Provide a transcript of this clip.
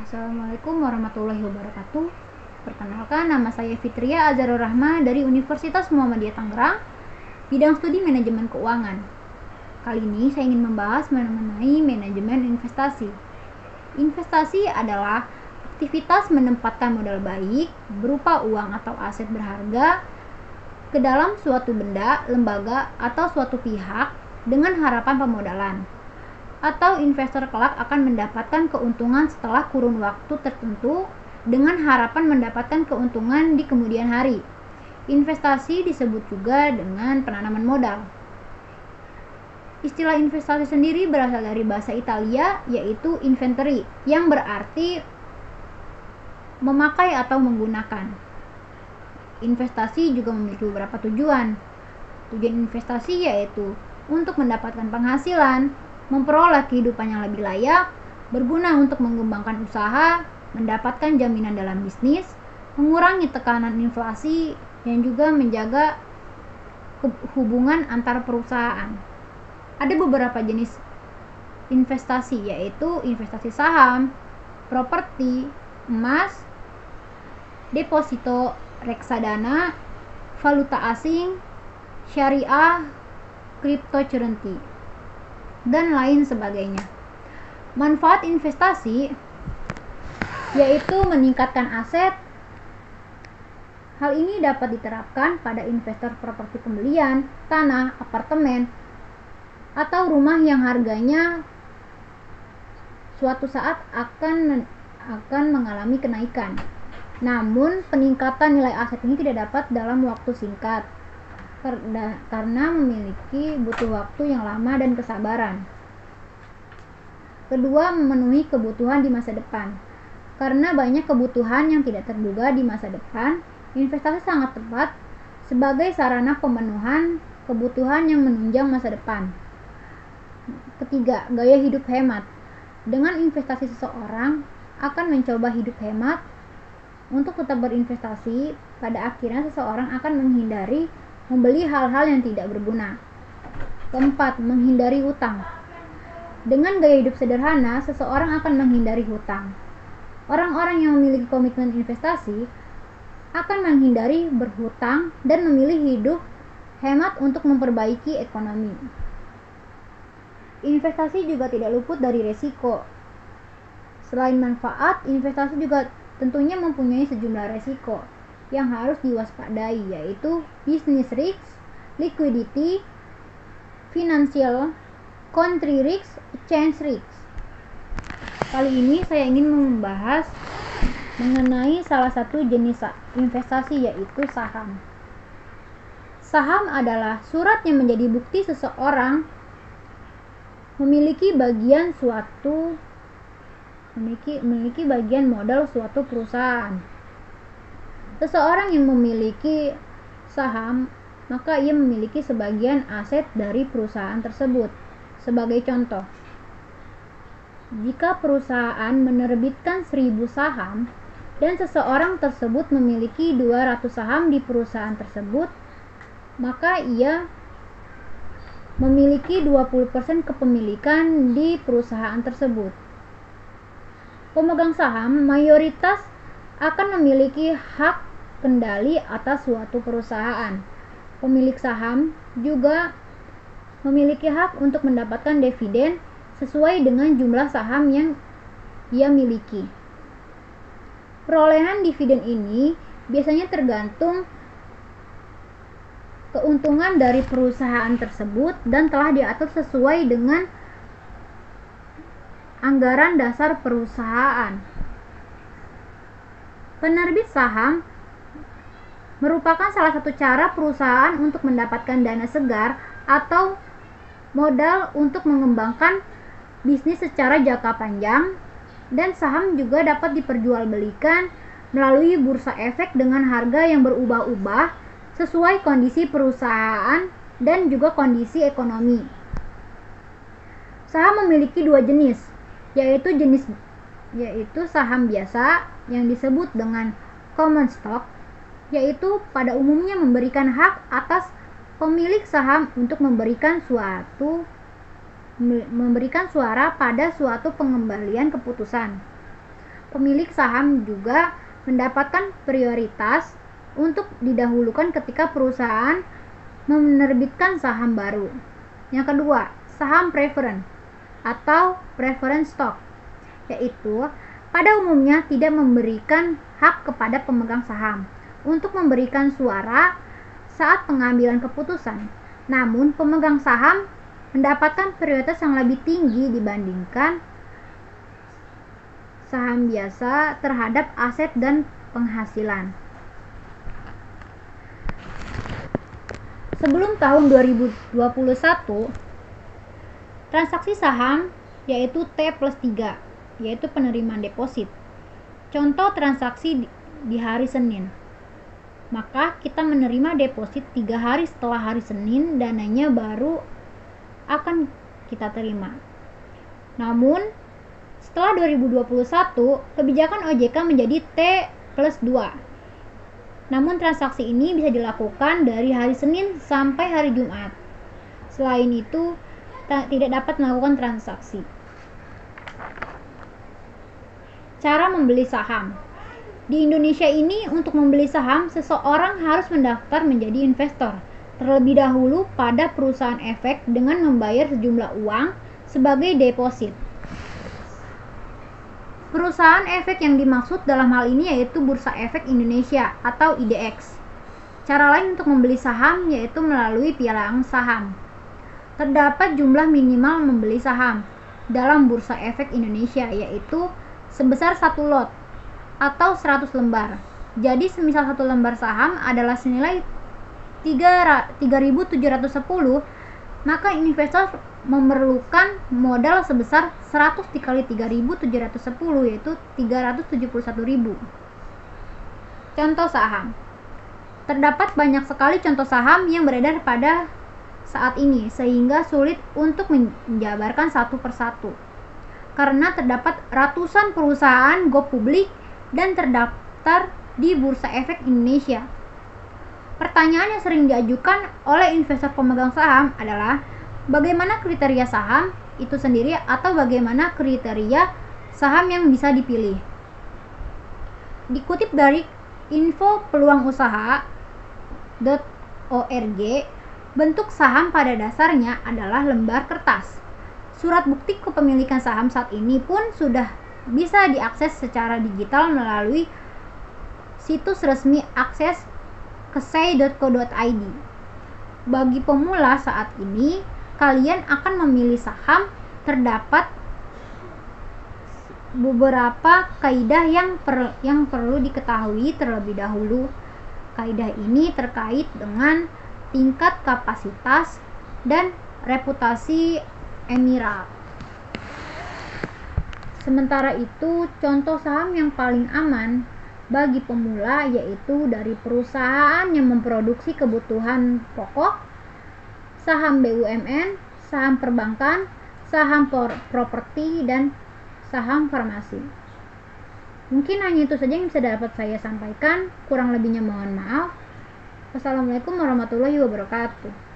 Assalamualaikum warahmatullahi wabarakatuh. Perkenalkan, nama saya Fitria Azharul Rahma dari Universitas Muhammadiyah Tangerang, bidang studi manajemen keuangan. Kali ini saya ingin membahas mengenai manajemen investasi. Investasi adalah aktivitas menempatkan modal baik berupa uang atau aset berharga ke dalam suatu benda, lembaga, atau suatu pihak dengan harapan pemodalan, atau investor kelak akan mendapatkan keuntungan setelah kurun waktu tertentu dengan harapan mendapatkan keuntungan di kemudian hari. Investasi disebut juga dengan penanaman modal. Istilah investasi sendiri berasal dari bahasa Italia, yaitu inventory, yang berarti memakai atau menggunakan. Investasi juga memiliki beberapa tujuan. Tujuan investasi yaitu untuk mendapatkan penghasilan, memperoleh kehidupan yang lebih layak, berguna untuk mengembangkan usaha, mendapatkan jaminan dalam bisnis, mengurangi tekanan inflasi, dan juga menjaga hubungan antar perusahaan. Ada beberapa jenis investasi, yaitu investasi saham, properti, emas, deposito reksadana, valuta asing, syariah, cryptocurrency, dan lain sebagainya. Manfaat investasi yaitu meningkatkan aset. Hal ini dapat diterapkan pada investor properti pembelian, tanah, apartemen, atau rumah yang harganya suatu saat akan mengalami kenaikan. Namun, peningkatan nilai aset ini tidak dapat dalam waktu singkat karena butuh waktu yang lama dan kesabaran. Kedua, memenuhi kebutuhan di masa depan. Karena banyak kebutuhan yang tidak terduga di masa depan, investasi sangat tepat sebagai sarana pemenuhan kebutuhan yang menunjang masa depan. Ketiga, gaya hidup hemat. Dengan investasi, seseorang akan mencoba hidup hemat. Untuk tetap berinvestasi, pada akhirnya seseorang akan menghindari membeli hal-hal yang tidak berguna. Keempat, menghindari hutang. Dengan gaya hidup sederhana, seseorang akan menghindari hutang. Orang-orang yang memiliki komitmen investasi akan menghindari berhutang dan memilih hidup hemat untuk memperbaiki ekonomi. Investasi juga tidak luput dari resiko. Selain manfaat, investasi juga tentunya mempunyai sejumlah resiko yang harus diwaspadai, yaitu business risk, liquidity, financial, country risk, exchange risk. Kali ini saya ingin membahas mengenai salah satu jenis investasi, yaitu saham. Saham adalah surat yang menjadi bukti seseorang memiliki bagian modal suatu perusahaan. Seseorang yang memiliki saham, maka ia memiliki sebagian aset dari perusahaan tersebut. Sebagai contoh, jika perusahaan menerbitkan 1000 saham dan seseorang tersebut memiliki 200 saham di perusahaan tersebut, maka ia memiliki 20% kepemilikan di perusahaan tersebut. Pemegang saham mayoritas akan memiliki hak kendali atas suatu perusahaan. Pemilik saham juga memiliki hak untuk mendapatkan dividen sesuai dengan jumlah saham yang ia miliki. Perolehan dividen ini biasanya tergantung keuntungan dari perusahaan tersebut dan telah diatur sesuai dengan anggaran dasar perusahaan. Penerbit saham merupakan salah satu cara perusahaan untuk mendapatkan dana segar atau modal untuk mengembangkan bisnis secara jangka panjang, dan saham juga dapat diperjualbelikan melalui bursa efek dengan harga yang berubah-ubah sesuai kondisi perusahaan dan juga kondisi ekonomi. Saham memiliki dua jenis, yaitu saham biasa yang disebut dengan common stock, yaitu pada umumnya memberikan hak atas pemilik saham untuk memberikan suara pada suatu pengembalian keputusan. pemilik saham juga mendapatkan prioritas untuk didahulukan ketika perusahaan menerbitkan saham baru. Yang kedua, saham preference atau preference stock, yaitu pada umumnya tidak memberikan hak kepada pemegang saham untuk memberikan suara saat pengambilan keputusan. Namun, pemegang saham mendapatkan prioritas yang lebih tinggi dibandingkan saham biasa terhadap aset dan penghasilan. Sebelum tahun 2021, transaksi saham yaitu T+3, yaitu penerimaan deposit. Contoh transaksi di hari Senin. Maka kita menerima deposit 3 hari setelah hari Senin, dananya baru akan kita terima. Namun, setelah 2021, kebijakan OJK menjadi T+2. Namun transaksi ini bisa dilakukan dari hari Senin sampai hari Jumat. Selain itu, tidak dapat melakukan transaksi. Cara membeli saham. Di Indonesia ini, untuk membeli saham, seseorang harus mendaftar menjadi investor terlebih dahulu pada perusahaan efek dengan membayar sejumlah uang sebagai deposit. Perusahaan efek yang dimaksud dalam hal ini yaitu Bursa Efek Indonesia atau IDX. Cara lain untuk membeli saham yaitu melalui pialang saham. Terdapat jumlah minimal membeli saham dalam Bursa Efek Indonesia yaitu sebesar 1 lot atau 100 lembar. Jadi semisal 1 lembar saham adalah senilai 3.710, maka investor memerlukan modal sebesar 100 dikali 3.710 yaitu 371.000. Contoh saham. Terdapat banyak sekali contoh saham yang beredar pada saat ini sehingga sulit untuk menjabarkan satu persatu. Karena terdapat ratusan perusahaan go publik dan terdaftar di Bursa Efek Indonesia. Pertanyaan yang sering diajukan oleh investor pemegang saham adalah bagaimana kriteria saham itu sendiri atau bagaimana kriteria saham yang bisa dipilih. Dikutip dari infopeluangusaha.org, bentuk saham pada dasarnya adalah lembar kertas. Surat bukti kepemilikan saham saat ini pun sudah bisa diakses secara digital melalui situs resmi akses kesei.co.id. Bagi pemula saat ini, kalian akan memilih saham. Terdapat beberapa kaidah yang perlu diketahui terlebih dahulu. Kaidah ini terkait dengan tingkat kapasitas dan reputasi emiral. Sementara itu, contoh saham yang paling aman bagi pemula yaitu dari perusahaan yang memproduksi kebutuhan pokok, saham BUMN, saham perbankan, saham properti, dan saham farmasi. Mungkin hanya itu saja yang bisa dapat saya sampaikan. Kurang lebihnya mohon maaf. Wassalamualaikum warahmatullahi wabarakatuh.